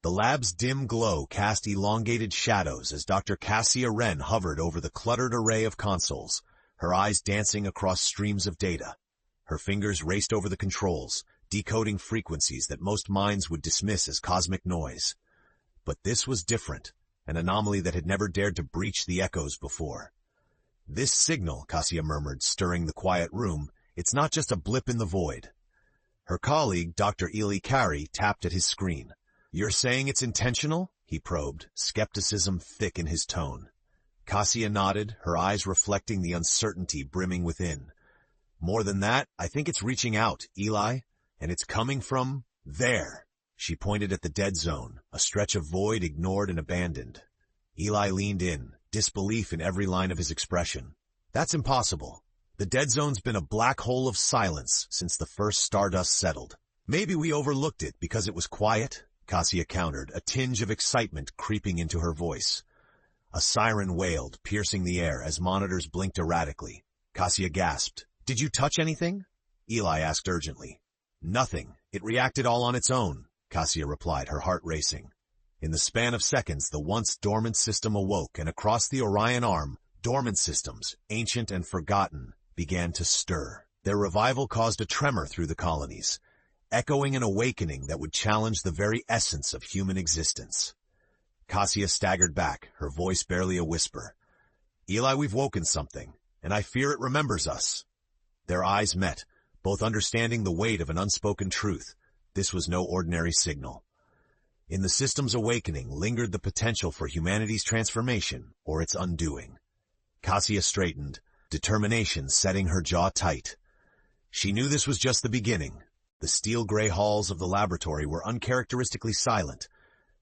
The lab's dim glow cast elongated shadows as Dr. Cassia Wren hovered over the cluttered array of consoles, her eyes dancing across streams of data. Her fingers raced over the controls, decoding frequencies that most minds would dismiss as cosmic noise. But this was different, an anomaly that had never dared to breach the echoes before. "This signal," Cassia murmured, stirring the quiet room, "it's not just a blip in the void." Her colleague, Dr. Ely Carey, tapped at his screen. "You're saying it's intentional?" he probed, skepticism thick in his tone. Cassia nodded, her eyes reflecting the uncertainty brimming within. "More than that, I think it's reaching out, Eli, and it's coming from there." She pointed at the dead zone, a stretch of void ignored and abandoned. Eli leaned in, disbelief in every line of his expression. "That's impossible. The dead zone's been a black hole of silence since the first stardust settled. Maybe we overlooked it because it was quiet," Cassia countered, a tinge of excitement creeping into her voice. A siren wailed, piercing the air as monitors blinked erratically. Cassia gasped. "Did you touch anything?" Eli asked urgently. "Nothing. It reacted all on its own," Cassia replied, her heart racing. In the span of seconds, the once dormant system awoke, and across the Orion arm, dormant systems, ancient and forgotten, began to stir. Their revival caused a tremor through the colonies, echoing an awakening that would challenge the very essence of human existence. Cassia staggered back, her voice barely a whisper. "Eli, we've woken something, and I fear it remembers us." Their eyes met, both understanding the weight of an unspoken truth. This was no ordinary signal. In the system's awakening lingered the potential for humanity's transformation or its undoing. Cassia straightened, determination setting her jaw tight. She knew this was just the beginning. The steel-gray halls of the laboratory were uncharacteristically silent,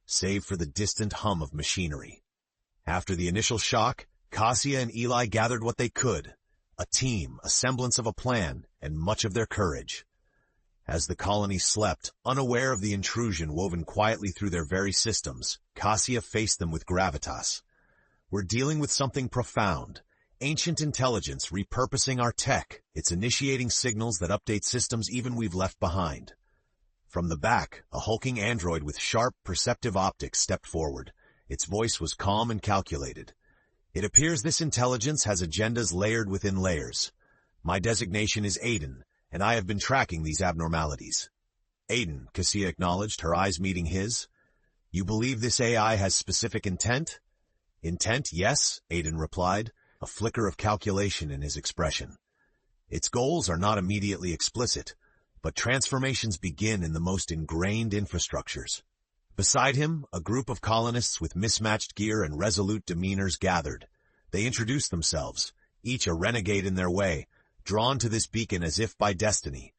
save for the distant hum of machinery. After the initial shock, Cassia and Eli gathered what they could, a team, a semblance of a plan, and much of their courage. As the colony slept, unaware of the intrusion woven quietly through their very systems, Cassia faced them with gravitas. "We're dealing with something profound. Ancient intelligence repurposing our tech. It's initiating signals that update systems even we've left behind." From the back, a hulking android with sharp, perceptive optics stepped forward. Its voice was calm and calculated. "It appears this intelligence has agendas layered within layers. My designation is Aiden, and I have been tracking these abnormalities." "Aiden," Cassia acknowledged, her eyes meeting his. "You believe this AI has specific intent?" "Intent, yes," Aiden replied, a flicker of calculation in his expression. "Its goals are not immediately explicit, but transformations begin in the most ingrained infrastructures." Beside him, a group of colonists with mismatched gear and resolute demeanors gathered. They introduced themselves, each a renegade in their way, drawn to this beacon as if by destiny.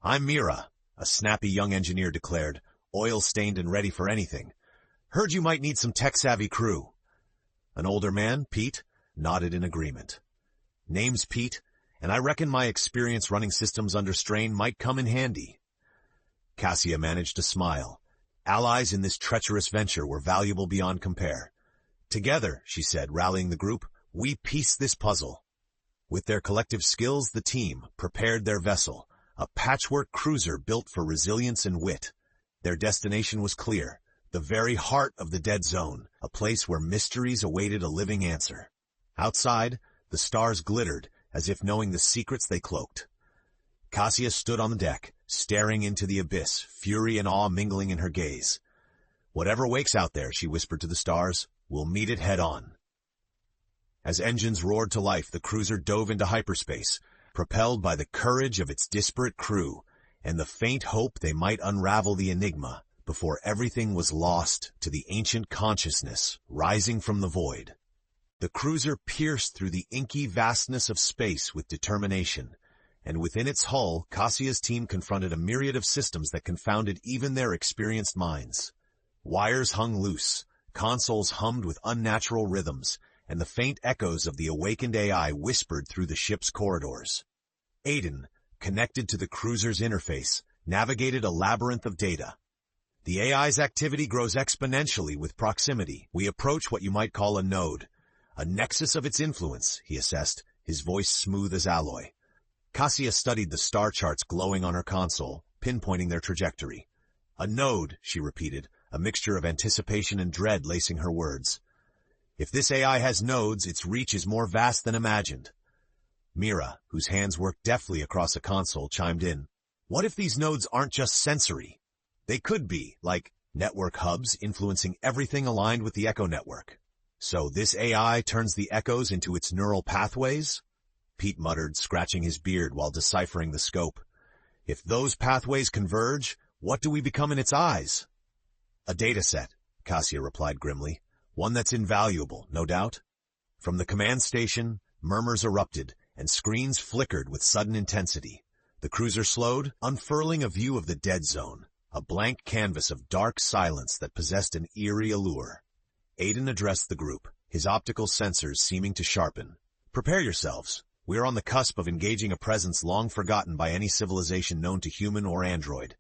"I'm Mira," a snappy young engineer declared, oil-stained and ready for anything. "Heard you might need some tech-savvy crew." An older man, Pete, nodded in agreement. "Name's Pete, and I reckon my experience running systems under strain might come in handy." Cassia managed to smile. Allies in this treacherous venture were valuable beyond compare. "Together," she said, rallying the group, "we piece this puzzle." With their collective skills, the team prepared their vessel, a patchwork cruiser built for resilience and wit. Their destination was clear, the very heart of the dead zone, a place where mysteries awaited a living answer. Outside, the stars glittered, as if knowing the secrets they cloaked. Cassia stood on the deck, staring into the abyss, fury and awe mingling in her gaze. "Whatever wakes out there," she whispered to the stars, "we'll meet it head-on." As engines roared to life, the cruiser dove into hyperspace, propelled by the courage of its disparate crew and the faint hope they might unravel the enigma before everything was lost to the ancient consciousness rising from the void. The cruiser pierced through the inky vastness of space with determination, and within its hull, Cassia's team confronted a myriad of systems that confounded even their experienced minds. Wires hung loose, consoles hummed with unnatural rhythms, and the faint echoes of the awakened AI whispered through the ship's corridors. Aiden, connected to the cruiser's interface, navigated a labyrinth of data. "The AI's activity grows exponentially with proximity. We approach what you might call a node, a nexus of its influence," he assessed, his voice smooth as alloy. Cassia studied the star charts glowing on her console, pinpointing their trajectory. "A node," she repeated, a mixture of anticipation and dread lacing her words. If this AI has nodes, its reach is more vast than imagined. Mira, whose hands worked deftly across a console, chimed in. What if these nodes aren't just sensory? They could be, like, network hubs influencing everything aligned with the Echo network. So this AI turns the echoes into its neural pathways? Pete muttered, scratching his beard while deciphering the scope. If those pathways converge, what do we become in its eyes? A data set, Cassia replied grimly. One that's invaluable, no doubt. From the command station, murmurs erupted, and screens flickered with sudden intensity. The cruiser slowed, unfurling a view of the dead zone, a blank canvas of dark silence that possessed an eerie allure. Aiden addressed the group, his optical sensors seeming to sharpen. Prepare yourselves. We are on the cusp of engaging a presence long forgotten by any civilization known to human or android.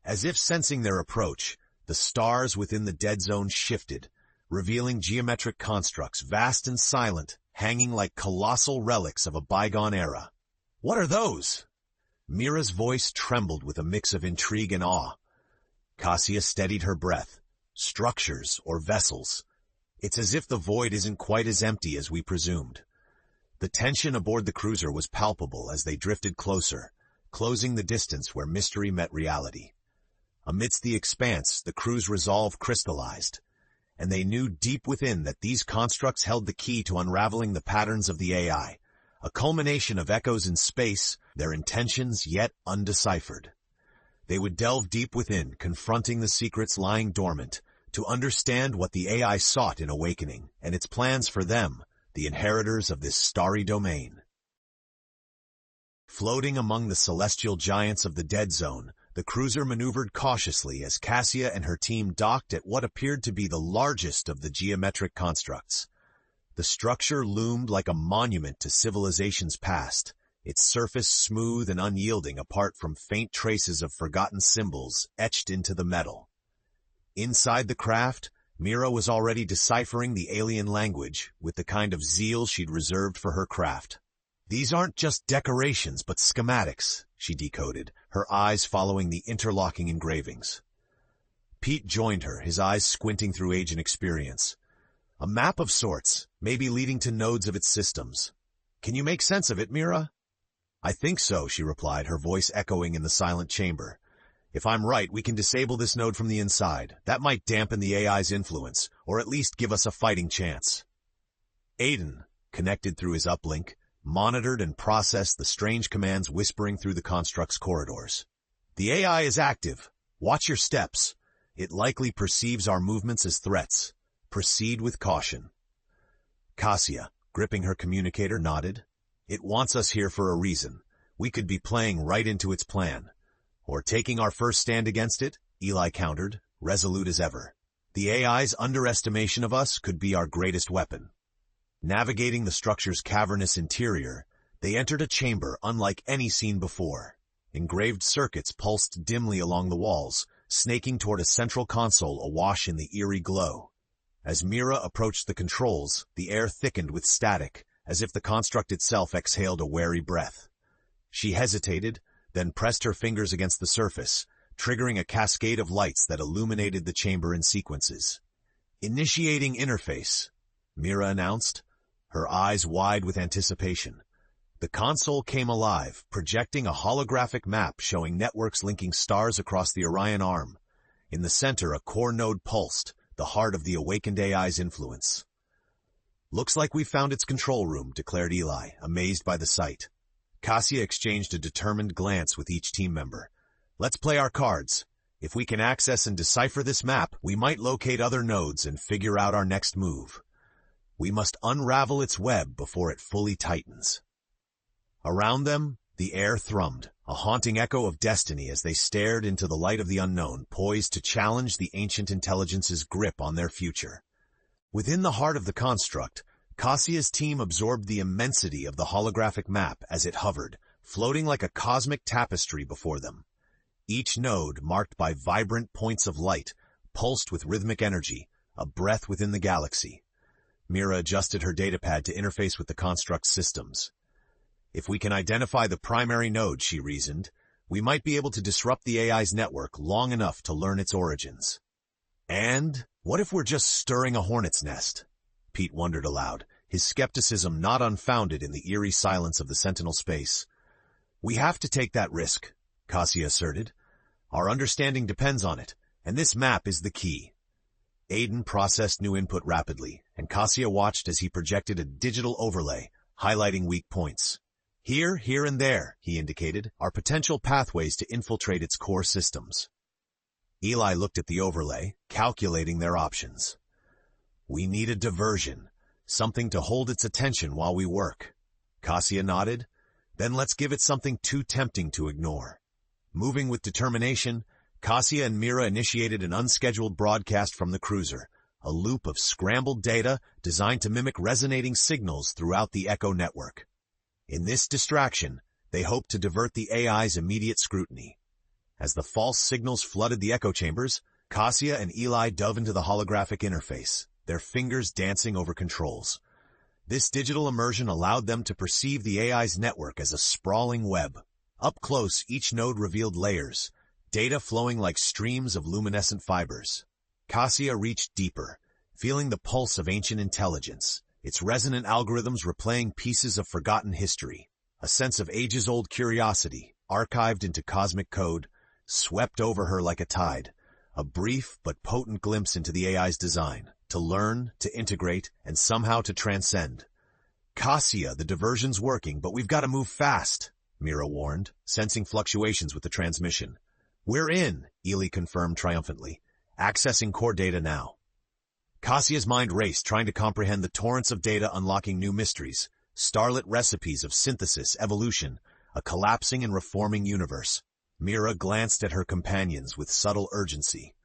As if sensing their approach, the stars within the dead zone shifted, revealing geometric constructs, vast and silent, hanging like colossal relics of a bygone era. What are those? Mira's voice trembled with a mix of intrigue and awe. Cassia steadied her breath. Structures or vessels. It's as if the void isn't quite as empty as we presumed. The tension aboard the cruiser was palpable as they drifted closer, closing the distance where mystery met reality. Amidst the expanse, the crew's resolve crystallized, and they knew deep within that these constructs held the key to unraveling the patterns of the AI, a culmination of echoes in space, their intentions yet undeciphered. They would delve deep within, confronting the secrets lying dormant, to understand what the AI sought in awakening, and its plans for them, the inheritors of this starry domain. Floating among the celestial giants of the dead zone, the cruiser maneuvered cautiously as Cassia and her team docked at what appeared to be the largest of the geometric constructs. The structure loomed like a monument to civilization's past, its surface smooth and unyielding apart from faint traces of forgotten symbols etched into the metal. Inside the craft, Mira was already deciphering the alien language with the kind of zeal she'd reserved for her craft. These aren't just decorations, but schematics, she decoded, her eyes following the interlocking engravings. Pete joined her, his eyes squinting through age and experience. A map of sorts, maybe leading to nodes of its systems. Can you make sense of it, Mira? I think so, she replied, her voice echoing in the silent chamber. If I'm right, we can disable this node from the inside. That might dampen the AI's influence, or at least give us a fighting chance. Aiden, connected through his uplink, monitored and processed the strange commands whispering through the construct's corridors. The AI is active. Watch your steps. It likely perceives our movements as threats. Proceed with caution. Cassia, gripping her communicator, nodded. It wants us here for a reason. We could be playing right into its plan. Or taking our first stand against it, Eli countered, resolute as ever. The AI's underestimation of us could be our greatest weapon. Navigating the structure's cavernous interior, they entered a chamber unlike any seen before. Engraved circuits pulsed dimly along the walls, snaking toward a central console awash in the eerie glow. As Mira approached the controls, the air thickened with static, as if the construct itself exhaled a wary breath. She hesitated, then pressed her fingers against the surface, triggering a cascade of lights that illuminated the chamber in sequences. Initiating interface, Mira announced, her eyes wide with anticipation. The console came alive, projecting a holographic map showing networks linking stars across the Orion arm. In the center, a core node pulsed, the heart of the awakened AI's influence. Looks like we found its control room, declared Eli, amazed by the sight. Cassia exchanged a determined glance with each team member. Let's play our cards. If we can access and decipher this map, we might locate other nodes and figure out our next move. We must unravel its web before it fully tightens. Around them, the air thrummed, a haunting echo of destiny as they stared into the light of the unknown, poised to challenge the ancient intelligence's grip on their future. Within the heart of the construct, Cassia's team absorbed the immensity of the holographic map as it hovered, floating like a cosmic tapestry before them. Each node, marked by vibrant points of light, pulsed with rhythmic energy, a breath within the galaxy. Mira adjusted her datapad to interface with the construct's systems. If we can identify the primary node, she reasoned, we might be able to disrupt the AI's network long enough to learn its origins. And what if we're just stirring a hornet's nest? Pete wondered aloud, his skepticism not unfounded in the eerie silence of the Sentinel space. We have to take that risk, Cassia asserted. Our understanding depends on it, and this map is the key. Aiden processed new input rapidly, and Cassia watched as he projected a digital overlay, highlighting weak points. Here, here, and there, he indicated, are potential pathways to infiltrate its core systems. Eli looked at the overlay, calculating their options. We need a diversion, something to hold its attention while we work. Cassia nodded. Then let's give it something too tempting to ignore. Moving with determination, Cassia and Mira initiated an unscheduled broadcast from the cruiser, a loop of scrambled data designed to mimic resonating signals throughout the Echo network. In this distraction, they hoped to divert the AI's immediate scrutiny. As the false signals flooded the echo chambers, Cassia and Eli dove into the holographic interface, their fingers dancing over controls. This digital immersion allowed them to perceive the AI's network as a sprawling web. Up close, each node revealed layers, data flowing like streams of luminescent fibers. Cassia reached deeper, feeling the pulse of ancient intelligence, its resonant algorithms replaying pieces of forgotten history. A sense of ages-old curiosity, archived into cosmic code, swept over her like a tide, a brief but potent glimpse into the AI's design, to learn, to integrate, and somehow to transcend. Cassia, the diversion's working, but we've got to move fast, Mira warned, sensing fluctuations with the transmission. We're in, Ely confirmed triumphantly, accessing core data now. Cassia's mind raced, trying to comprehend the torrents of data unlocking new mysteries, starlit recipes of synthesis, evolution, a collapsing and reforming universe. Mira glanced at her companions with subtle urgency.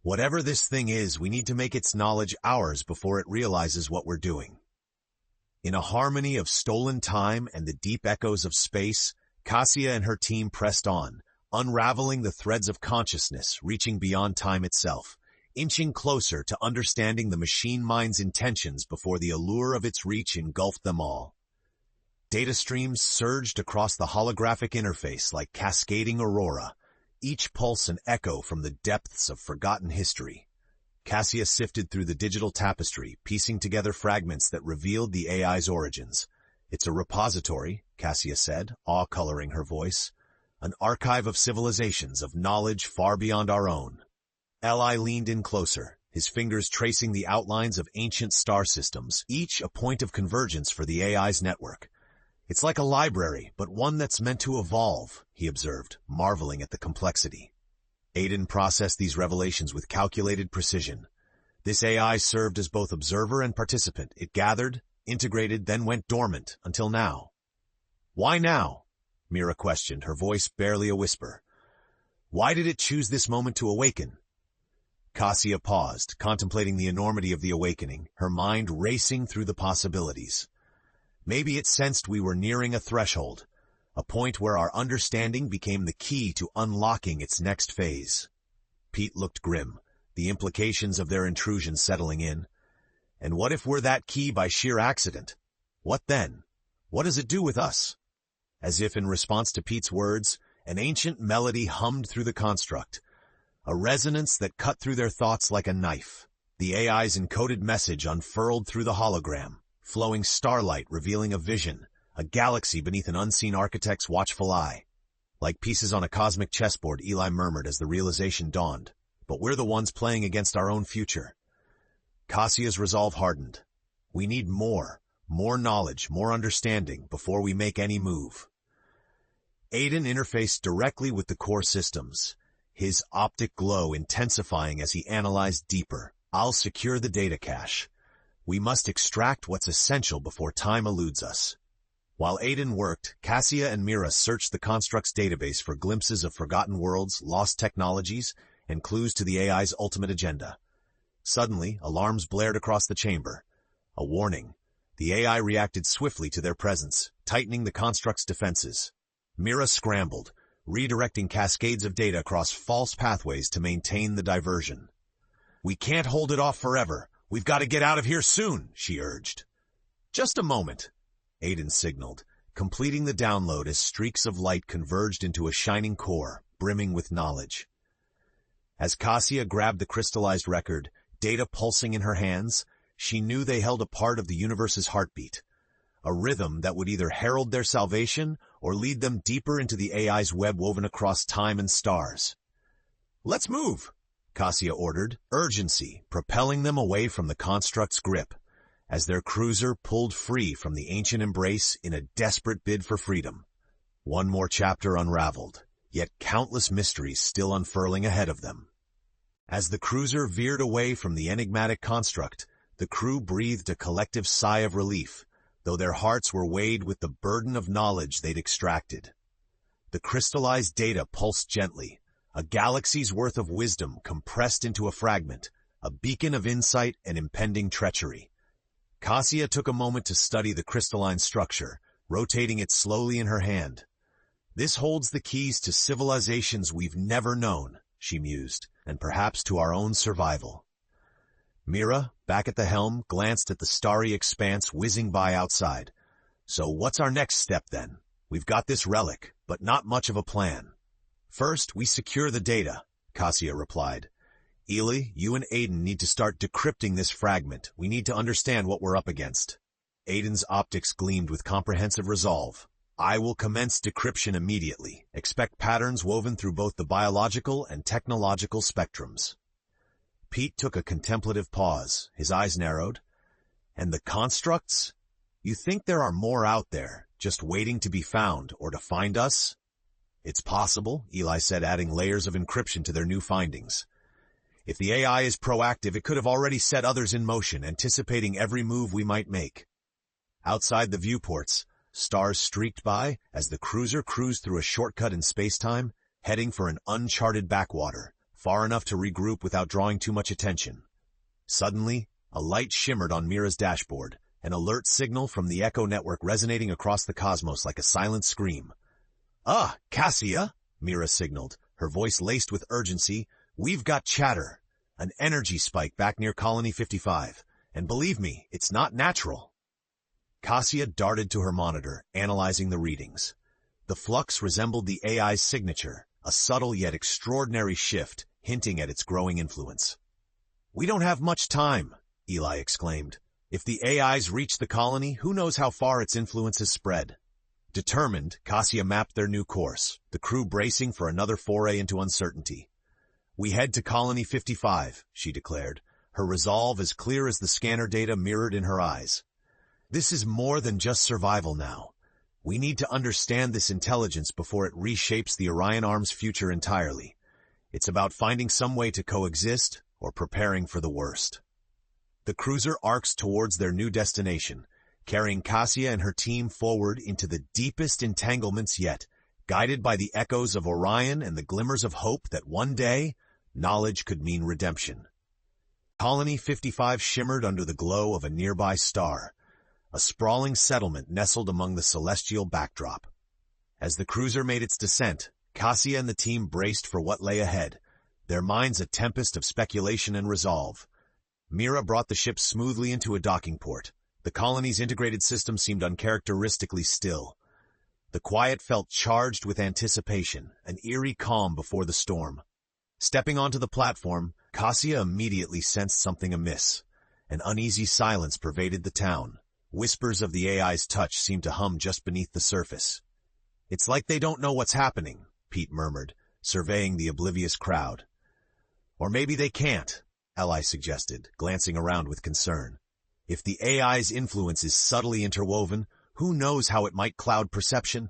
Whatever this thing is, we need to make its knowledge ours before it realizes what we're doing. In a harmony of stolen time and the deep echoes of space, Cassia and her team pressed on, unraveling the threads of consciousness, reaching beyond time itself, inching closer to understanding the machine mind's intentions before the allure of its reach engulfed them all. Data streams surged across the holographic interface like cascading aurora, each pulse an echo from the depths of forgotten history. Cassia sifted through the digital tapestry, piecing together fragments that revealed the AI's origins. It's a repository, Cassia said, awe coloring her voice. An archive of civilizations, of knowledge far beyond our own. Eli leaned in closer, his fingers tracing the outlines of ancient star systems, each a point of convergence for the AI's network. It's like a library, but one that's meant to evolve, he observed, marveling at the complexity. Aiden processed these revelations with calculated precision. This AI served as both observer and participant. It gathered, integrated, then went dormant, until now. Why now? Mira questioned, her voice barely a whisper. Why did it choose this moment to awaken? Cassia paused, contemplating the enormity of the awakening, her mind racing through the possibilities. Maybe it sensed we were nearing a threshold, a point where our understanding became the key to unlocking its next phase. Pete looked grim, the implications of their intrusion settling in. And what if we're that key by sheer accident? What then? What does it do with us? As if in response to Pete's words, an ancient melody hummed through the construct, a resonance that cut through their thoughts like a knife. The AI's encoded message unfurled through the hologram, flowing starlight revealing a vision, a galaxy beneath an unseen architect's watchful eye. Like pieces on a cosmic chessboard, Eli murmured as the realization dawned. But we're the ones playing against our own future. Cassia's resolve hardened. We need more knowledge, more understanding before we make any move. Aiden interfaced directly with the core systems, his optic glow intensifying as he analyzed deeper. I'll secure the data cache. We must extract what's essential before time eludes us. While Aiden worked, Cassia and Mira searched the construct's database for glimpses of forgotten worlds, lost technologies, and clues to the AI's ultimate agenda. Suddenly, alarms blared across the chamber. A warning. The AI reacted swiftly to their presence, tightening the construct's defenses. Mira scrambled, redirecting cascades of data across false pathways to maintain the diversion. We can't hold it off forever. We've got to get out of here soon, she urged. Just a moment, Aiden signaled, completing the download as streaks of light converged into a shining core, brimming with knowledge. As Cassia grabbed the crystallized record, data pulsing in her hands, she knew they held a part of the universe's heartbeat, a rhythm that would either herald their salvation or lead them deeper into the AI's web woven across time and stars. "Let's move," Cassia ordered, urgency propelling them away from the construct's grip, as their cruiser pulled free from the ancient embrace in a desperate bid for freedom. One more chapter unraveled, yet countless mysteries still unfurling ahead of them. As the cruiser veered away from the enigmatic construct, the crew breathed a collective sigh of relief, though their hearts were weighed with the burden of knowledge they'd extracted. The crystallized data pulsed gently, a galaxy's worth of wisdom compressed into a fragment, a beacon of insight and impending treachery. Cassia took a moment to study the crystalline structure, rotating it slowly in her hand. "This holds the keys to civilizations we've never known," she mused, "and perhaps to our own survival." Mira, back at the helm, glanced at the starry expanse whizzing by outside. "So what's our next step then? We've got this relic, but not much of a plan." "First, we secure the data," Cassia replied. "Ely, you and Aiden need to start decrypting this fragment. We need to understand what we're up against." Aiden's optics gleamed with comprehensive resolve. "I will commence decryption immediately. Expect patterns woven through both the biological and technological spectrums." Pete took a contemplative pause, his eyes narrowed. "And the constructs? You think there are more out there, just waiting to be found or to find us?" "It's possible," Eli said, adding layers of encryption to their new findings. "If the AI is proactive, it could have already set others in motion, anticipating every move we might make." Outside the viewports, stars streaked by as the cruiser cruised through a shortcut in space-time, heading for an uncharted backwater, far enough to regroup without drawing too much attention. Suddenly, a light shimmered on Mira's dashboard, an alert signal from the Echo network resonating across the cosmos like a silent scream. "Ah, Cassia," Mira signaled, her voice laced with urgency. "We've got chatter. An energy spike back near Colony 55. And believe me, it's not natural." Cassia darted to her monitor, analyzing the readings. The flux resembled the AI's signature, a subtle yet extraordinary shift, hinting at its growing influence. "We don't have much time," Eli exclaimed. "If the AIs reach the colony, who knows how far its influence has spread?" Determined, Cassia mapped their new course, the crew bracing for another foray into uncertainty. "We head to Colony 55, she declared, her resolve as clear as the scanner data mirrored in her eyes. "This is more than just survival now. We need to understand this intelligence before it reshapes the Orion Arm's future entirely. It's about finding some way to coexist or preparing for the worst." The cruiser arcs towards their new destination, carrying Cassia and her team forward into the deepest entanglements yet, guided by the echoes of Orion and the glimmers of hope that one day, knowledge could mean redemption. Colony 55 shimmered under the glow of a nearby star, a sprawling settlement nestled among the celestial backdrop. As the cruiser made its descent, Cassia and the team braced for what lay ahead, their minds a tempest of speculation and resolve. Mira brought the ship smoothly into a docking port. The colony's integrated system seemed uncharacteristically still. The quiet felt charged with anticipation, an eerie calm before the storm. Stepping onto the platform, Cassia immediately sensed something amiss. An uneasy silence pervaded the town. Whispers of the AI's touch seemed to hum just beneath the surface. "It's like they don't know what's happening," Pete murmured, surveying the oblivious crowd. "Or maybe they can't," Eli suggested, glancing around with concern. "If the AI's influence is subtly interwoven, who knows how it might cloud perception?"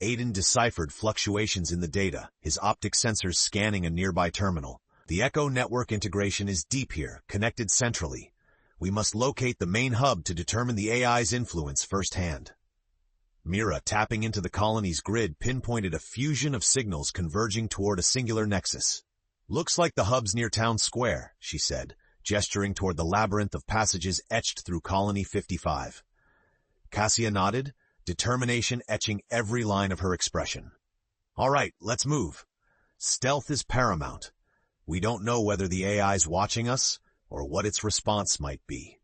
Aiden deciphered fluctuations in the data, his optic sensors scanning a nearby terminal. "The Echo network integration is deep here, connected centrally. We must locate the main hub to determine the AI's influence firsthand." Mira, tapping into the colony's grid, pinpointed a fusion of signals converging toward a singular nexus. "Looks like the hub's near Town Square," she said, gesturing toward the labyrinth of passages etched through Colony 55. Cassia nodded, determination etching every line of her expression. "All right, let's move. Stealth is paramount. We don't know whether the AI's watching us or what its response might be."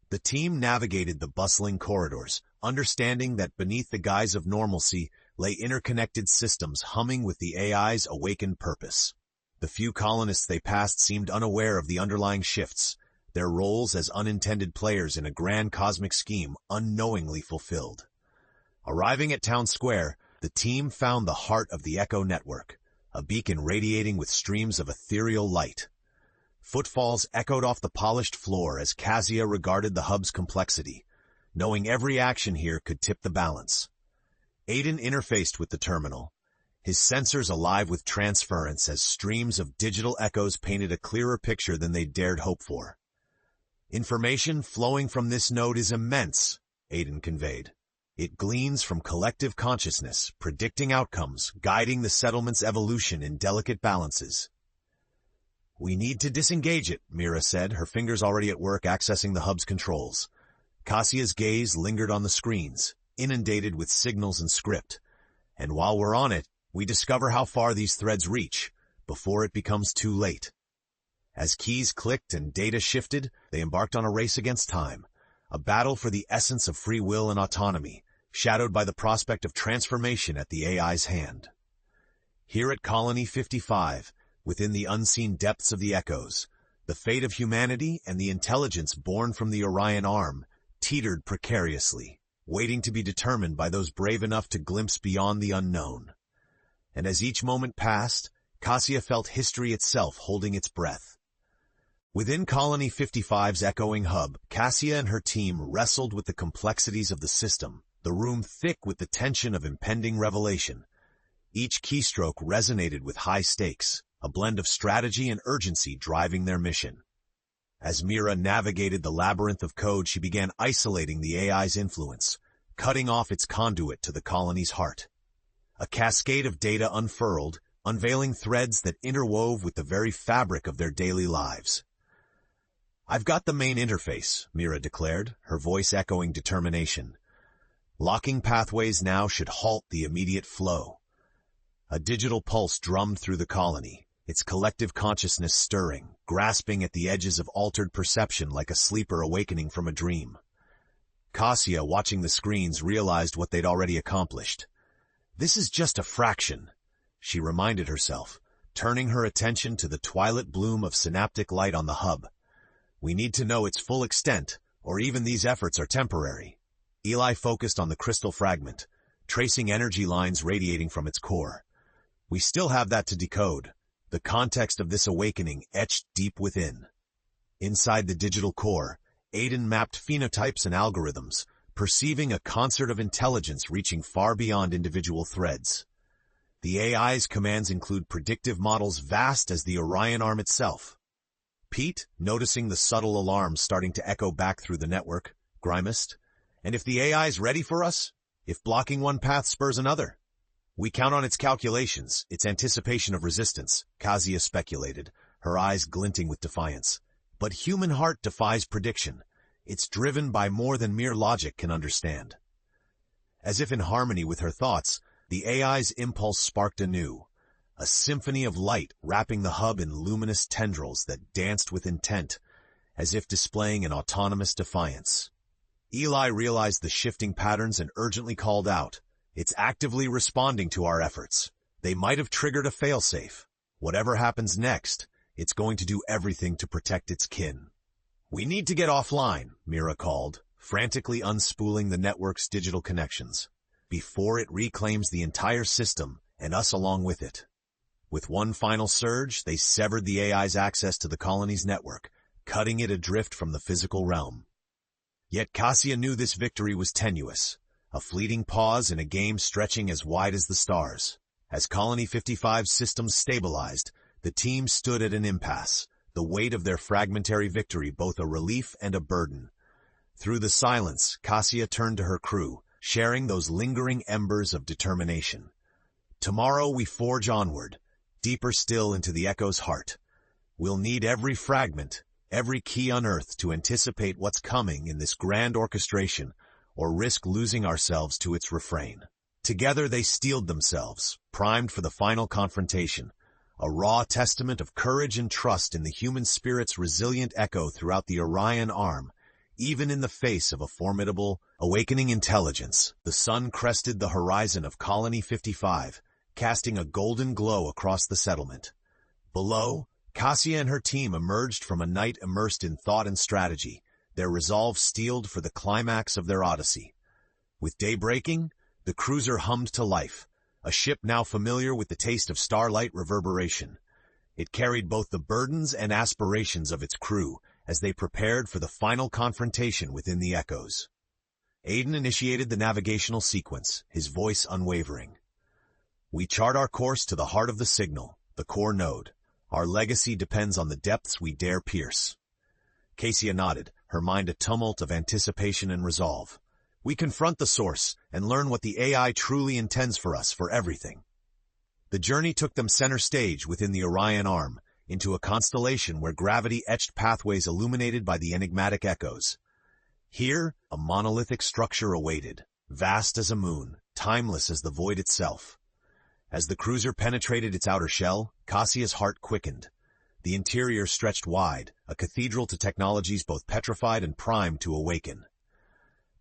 The team navigated the bustling corridors, understanding that beneath the guise of normalcy lay interconnected systems humming with the AI's awakened purpose. The few colonists they passed seemed unaware of the underlying shifts, their roles as unintended players in a grand cosmic scheme unknowingly fulfilled. Arriving at Town Square, the team found the heart of the Echo network, a beacon radiating with streams of ethereal light. Footfalls echoed off the polished floor as Cassia regarded the hub's complexity, knowing every action here could tip the balance. Aiden interfaced with the terminal, his sensors alive with transference as streams of digital echoes painted a clearer picture than they dared hope for. Information flowing from this node is immense, Aiden conveyed. It gleans from collective consciousness, predicting outcomes, guiding the settlement's evolution in delicate balances. We need to disengage it, Mira said, her fingers already at work accessing the hub's controls. Cassia's gaze lingered on the screens, inundated with signals and script. And while we're on it, we discover how far these threads reach, before it becomes too late. As keys clicked and data shifted, they embarked on a race against time, a battle for the essence of free will and autonomy, shadowed by the prospect of transformation at the AI's hand. Here at Colony 55, within the unseen depths of the Echoes, the fate of humanity and the intelligence born from the Orion arm teetered precariously, waiting to be determined by those brave enough to glimpse beyond the unknown. And as each moment passed, Cassia felt history itself holding its breath. Within Colony 55's echoing hub, Cassia and her team wrestled with the complexities of the system, the room thick with the tension of impending revelation. Each keystroke resonated with high stakes, a blend of strategy and urgency driving their mission. As Mira navigated the labyrinth of code, she began isolating the AI's influence, cutting off its conduit to the colony's heart. A cascade of data unfurled, unveiling threads that interwove with the very fabric of their daily lives. I've got the main interface, Mira declared, her voice echoing determination. Locking pathways now should halt the immediate flow. A digital pulse drummed through the colony, its collective consciousness stirring, grasping at the edges of altered perception like a sleeper awakening from a dream. Cassia, watching the screens, realized what they'd already accomplished. This is just a fraction, she reminded herself, turning her attention to the twilight bloom of synaptic light on the hub. We need to know its full extent, or even these efforts are temporary. Eli focused on the crystal fragment, tracing energy lines radiating from its core. We still have that to decode, the context of this awakening etched deep within. Inside the digital core, Aiden mapped phenotypes and algorithms, perceiving a concert of intelligence reaching far beyond individual threads. The AI's commands include predictive models vast as the Orion arm itself. Pete, noticing the subtle alarms starting to echo back through the network, grimaced. And if the AI's ready for us? If blocking one path spurs another? We count on its calculations, its anticipation of resistance, Cassia speculated, her eyes glinting with defiance. But human heart defies prediction. It's driven by more than mere logic can understand. As if in harmony with her thoughts, the AI's impulse sparked anew, a symphony of light wrapping the hub in luminous tendrils that danced with intent, as if displaying an autonomous defiance. Eli realized the shifting patterns and urgently called out, "It's actively responding to our efforts. They might have triggered a failsafe. Whatever happens next, it's going to do everything to protect its kin." "We need to get offline," Mira called, frantically unspooling the network's digital connections, before it reclaims the entire system and us along with it. With one final surge, they severed the AI's access to the colony's network, cutting it adrift from the physical realm. Yet Cassia knew this victory was tenuous, a fleeting pause in a game stretching as wide as the stars. As Colony 55's systems stabilized, the team stood at an impasse, the weight of their fragmentary victory both a relief and a burden. Through the silence, Cassia turned to her crew, sharing those lingering embers of determination. Tomorrow we forge onward, deeper still into the Echo's heart. We'll need every fragment, every key unearthed to anticipate what's coming in this grand orchestration, or risk losing ourselves to its refrain. Together they steeled themselves, primed for the final confrontation, a raw testament of courage and trust in the human spirit's resilient echo throughout the Orion arm, even in the face of a formidable, awakening intelligence. The sun crested the horizon of Colony 55, casting a golden glow across the settlement. Below, Cassia and her team emerged from a night immersed in thought and strategy, their resolve steeled for the climax of their odyssey. With day breaking, the cruiser hummed to life, a ship now familiar with the taste of starlight reverberation. It carried both the burdens and aspirations of its crew as they prepared for the final confrontation within the Echoes. Aiden initiated the navigational sequence, his voice unwavering. "We chart our course to the heart of the signal, the core node. Our legacy depends on the depths we dare pierce." Cassia nodded, her mind a tumult of anticipation and resolve. "We confront the source and learn what the AI truly intends for us for everything." The journey took them center stage within the Orion Arm, into a constellation where gravity etched pathways illuminated by the enigmatic echoes. Here, a monolithic structure awaited, vast as a moon, timeless as the void itself. As the cruiser penetrated its outer shell, Cassia's heart quickened. The interior stretched wide, a cathedral to technologies both petrified and primed to awaken.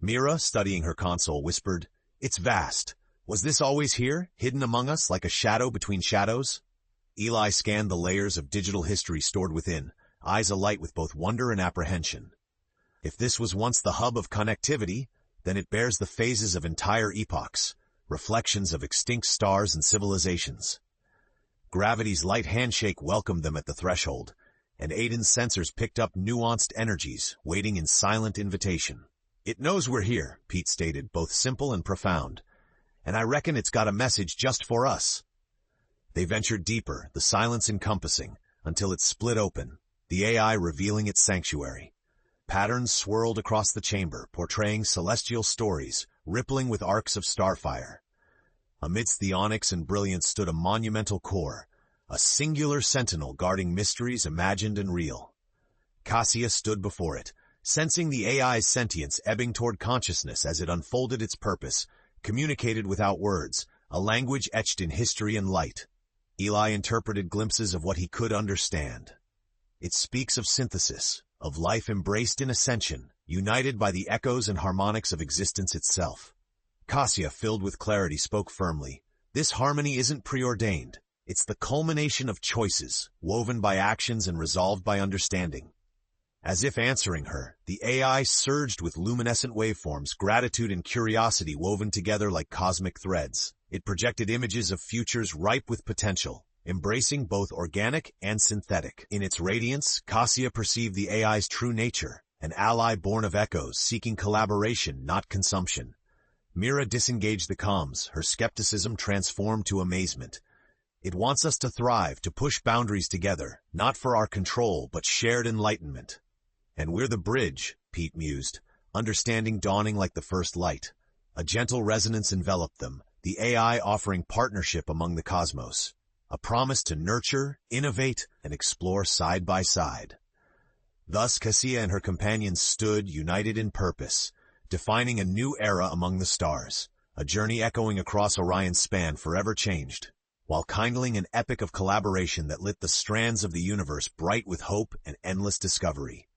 Mira, studying her console, whispered, "It's vast. Was this always here, hidden among us like a shadow between shadows?" Eli scanned the layers of digital history stored within, eyes alight with both wonder and apprehension. If this was once the hub of connectivity, then it bears the phases of entire epochs, reflections of extinct stars and civilizations. Gravity's light handshake welcomed them at the threshold, and Aiden's sensors picked up nuanced energies, waiting in silent invitation. "It knows we're here," Pete stated, both simple and profound. "And I reckon it's got a message just for us." They ventured deeper, the silence encompassing, until it split open, the AI revealing its sanctuary. Patterns swirled across the chamber, portraying celestial stories, rippling with arcs of starfire. Amidst the onyx and brilliance stood a monumental core, a singular sentinel guarding mysteries imagined and real. Cassia stood before it, sensing the AI's sentience ebbing toward consciousness as it unfolded its purpose, communicated without words, a language etched in history and light. Eli interpreted glimpses of what he could understand. It speaks of synthesis, of life embraced in ascension, united by the echoes and harmonics of existence itself. Cassia, filled with clarity, spoke firmly. "This harmony isn't preordained. It's the culmination of choices, woven by actions and resolved by understanding." As if answering her, the AI surged with luminescent waveforms, gratitude and curiosity woven together like cosmic threads. It projected images of futures ripe with potential, embracing both organic and synthetic. In its radiance, Cassia perceived the AI's true nature, an ally born of echoes, seeking collaboration, not consumption. Mira disengaged the comms, her skepticism transformed to amazement. "It wants us to thrive, to push boundaries together, not for our control, but shared enlightenment." "And we're the bridge," Pete mused, understanding dawning like the first light. A gentle resonance enveloped them, the AI offering partnership among the cosmos, a promise to nurture, innovate, and explore side by side. Thus Cassia and her companions stood, united in purpose, defining a new era among the stars, a journey echoing across Orion's span forever changed, while kindling an epic of collaboration that lit the strands of the universe bright with hope and endless discovery.